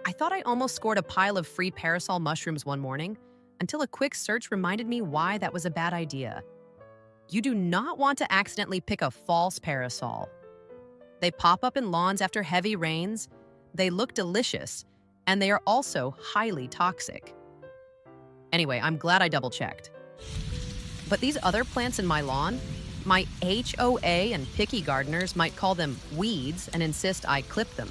I thought I almost scored a pile of free parasol mushrooms one morning until a quick search reminded me why that was a bad idea. You do not want to accidentally pick a false parasol. They pop up in lawns after heavy rains, they look delicious, and they are also highly toxic. Anyway, I'm glad I double-checked. But these other plants in my lawn, my HOA and picky gardeners might call them weeds and insist I clip them.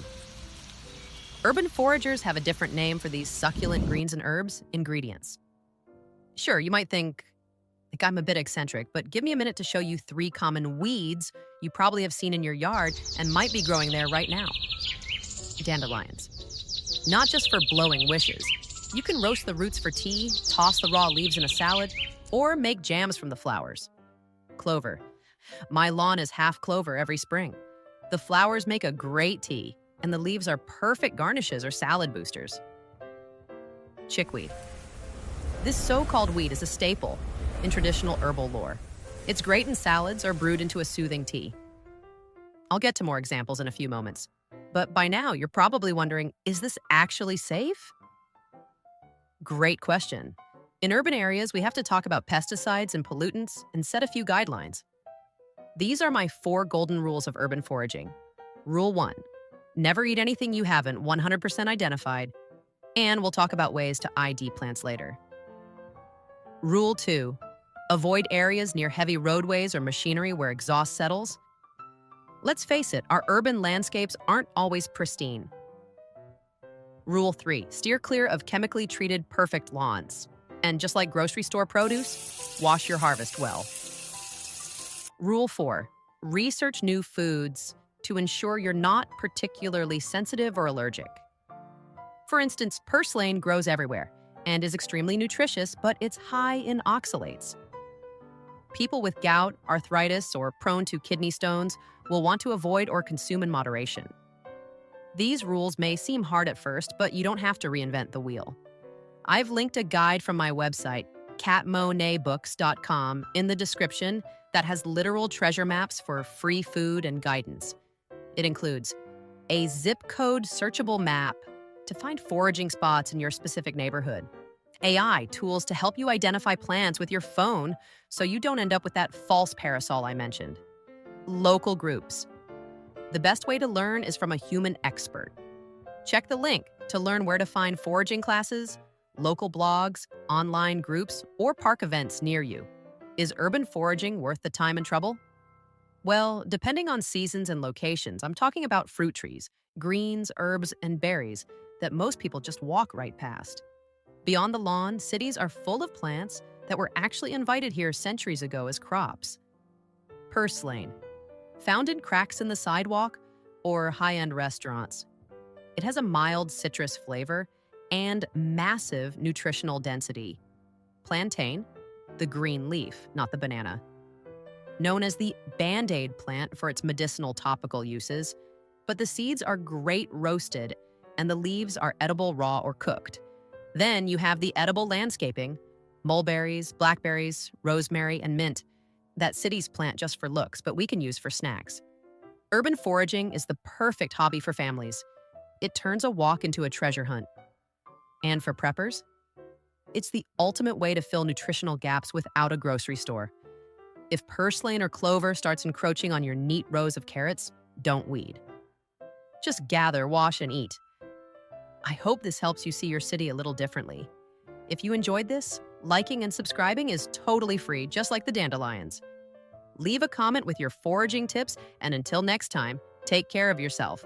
Urban foragers have a different name for these succulent greens and herbs: ingredients. Sure, you might think I'm a bit eccentric, but give me a minute to show you 3 common weeds you probably have seen in your yard and might be growing there right now. Dandelions. Not just for blowing wishes. You can roast the roots for tea, toss the raw leaves in a salad, or make jams from the flowers. Clover. My lawn is half clover every spring. The flowers make a great tea, and the leaves are perfect garnishes or salad boosters. Chickweed. This so-called weed is a staple in traditional herbal lore. It's great in salads or brewed into a soothing tea. I'll get to more examples in a few moments. But by now, you're probably wondering, is this actually safe? Great question. In urban areas, we have to talk about pesticides and pollutants and set a few guidelines. These are my 4 golden rules of urban foraging. Rule 1, never eat anything you haven't 100% identified, and we'll talk about ways to ID plants later. Rule 2, avoid areas near heavy roadways or machinery where exhaust settles. Let's face it, our urban landscapes aren't always pristine. Rule 3, steer clear of chemically treated perfect lawns. And just like grocery store produce, wash your harvest well. Rule 4, research new foods to ensure you're not particularly sensitive or allergic. For instance, purslane grows everywhere and is extremely nutritious, but it's high in oxalates. People with gout, arthritis, or prone to kidney stones will want to avoid or consume in moderation. These rules may seem hard at first, but you don't have to reinvent the wheel. I've linked a guide from my website, catmonetbooks.com, in the description that has literal treasure maps for free food and guidance. It includes a zip code searchable map to find foraging spots in your specific neighborhood, AI tools to help you identify plants with your phone so you don't end up with that false parasol I mentioned, local groups. The best way to learn is from a human expert. Check the link to learn where to find foraging classes, local blogs, online groups, or park events near you. Is urban foraging worth the time and trouble? Well, depending on seasons and locations, I'm talking about fruit trees, greens, herbs, and berries that most people just walk right past. Beyond the lawn, cities are full of plants that were actually invited here centuries ago as crops. Purslane, found in cracks in the sidewalk or high-end restaurants. It has a mild citrus flavor and massive nutritional density. Plantain, the green leaf, not the banana. Known as the Band-Aid plant for its medicinal topical uses, but the seeds are great roasted and the leaves are edible raw or cooked. Then you have the edible landscaping, mulberries, blackberries, rosemary, and mint, that cities plant just for looks, but we can use for snacks. Urban foraging is the perfect hobby for families. It turns a walk into a treasure hunt. And for preppers, it's the ultimate way to fill nutritional gaps without a grocery store. If purslane or clover starts encroaching on your neat rows of carrots, don't weed. Just gather, wash, and eat. I hope this helps you see your city a little differently. If you enjoyed this, liking and subscribing is totally free, just like the dandelions. Leave a comment with your foraging tips, and until next time, take care of yourself.